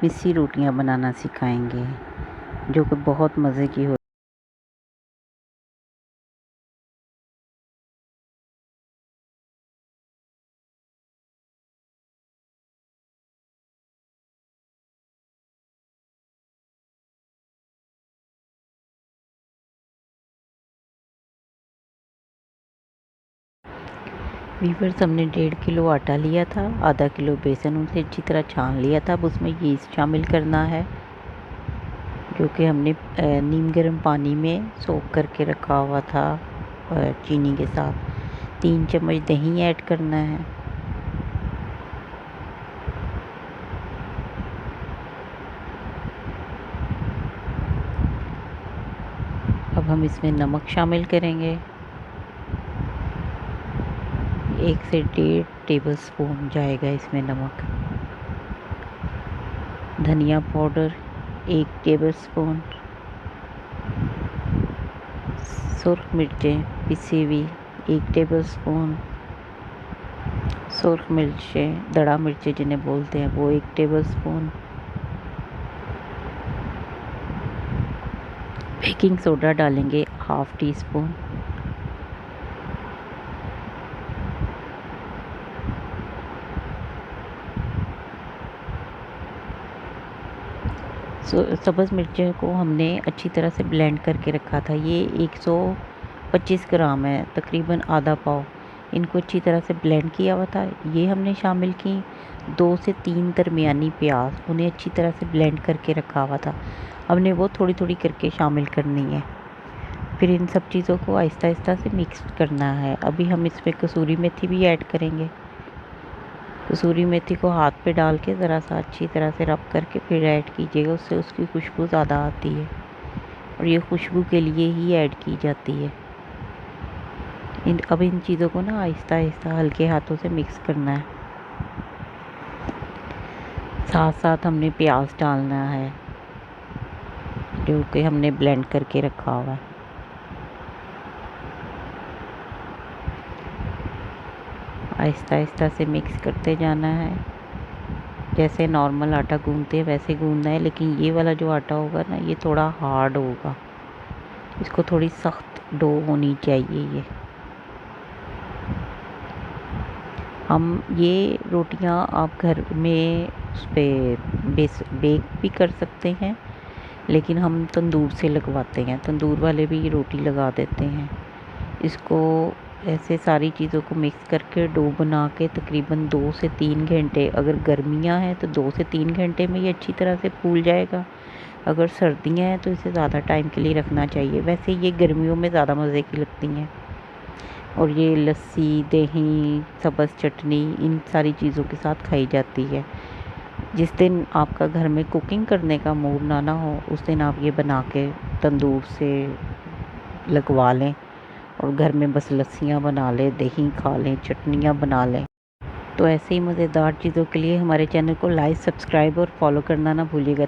मिस्सी रोटियां बनाना सिखाएंगे जो कि बहुत मज़े की हो। वीवर्स, हमने 1.5 किलो आटा लिया था, आधा किलो बेसन उसे अच्छी तरह छान लिया था। अब उसमें यीस्ट शामिल करना है जो कि हमने नीम गर्म पानी में सोख करके रखा हुआ था चीनी के साथ। 3 चम्मच दही ऐड करना है। अब हम इसमें नमक शामिल करेंगे। 1 से 1.5 टेबलस्पून जाएगा इसमें नमक। धनिया पाउडर 1 टेबलस्पून। सुर्ख मिर्चें पिसी हुई 1 टेबलस्पून। सुर्ख मिर्चें, दड़ा मिर्चें जिन्हें बोलते हैं, वो 1 टेबलस्पून। बेकिंग सोडा डालेंगे 1/2 टीस्पून। सब्ज़ मिर्चों को हमने अच्छी तरह से ब्लेंड करके रखा था। ये 125 ग्राम है, तकरीबन आधा पाव। इनको अच्छी तरह से ब्लेंड किया हुआ था। ये हमने शामिल की 2 से 3 दरमियानी प्याज, उन्हें अच्छी तरह से ब्लेंड करके रखा हुआ था। हमने वो थोड़ी थोड़ी करके शामिल करनी है। फिर इन सब चीज़ों को आहिस्ता आहिस्ता से मिक्स करना है। अभी हम इसमें कसूरी मेथी भी ऐड करेंगे। कसूरी मेथी को हाथ पे डाल के ज़रा सा अच्छी तरह से रब करके फिर ऐड कीजिएगा, उससे उसकी खुशबू ज़्यादा आती है और ये खुशबू के लिए ही ऐड की जाती है। अब इन चीज़ों को ना आहिस्ता आहिस्ता हल्के हाथों से मिक्स करना है। साथ साथ हमने प्याज डालना है जो कि हमने ब्लेंड करके रखा हुआ है। आहिस्ता आहिस्ता से मिक्स करते जाना है। जैसे नॉर्मल आटा गूंदते हैं वैसे गूंदना है, लेकिन ये वाला जो आटा होगा ना, ये थोड़ा हार्ड होगा। इसको थोड़ी सख्त डो होनी चाहिए। ये हम ये रोटियां आप घर में उस पर बेक भी कर सकते हैं, लेकिन हम तंदूर से लगवाते हैं। तंदूर वाले भी ये रोटी लगा देते हैं। इसको ऐसे सारी चीज़ों को मिक्स करके डो बना के तकरीबन 2 से 3 घंटे, अगर गर्मियां हैं तो 2 से 3 घंटे में ये अच्छी तरह से फूल जाएगा। अगर सर्दियां हैं तो इसे ज़्यादा टाइम के लिए रखना चाहिए। वैसे ये गर्मियों में ज़्यादा मज़े की लगती हैं और ये लस्सी, दही, सब्ज़ चटनी, इन सारी चीज़ों के साथ खाई जाती है। जिस दिन आपका घर में कुकिंग करने का मूड ना हो, उस दिन आप ये बना के तंदूर से लगवा लें और घर में बस लस्सियाँ बना लें, दही खा लें, चटनियाँ बना लें। तो ऐसे ही मज़ेदार चीज़ों के लिए हमारे चैनल को लाइक, सब्सक्राइब और फॉलो करना ना भूलिएगा।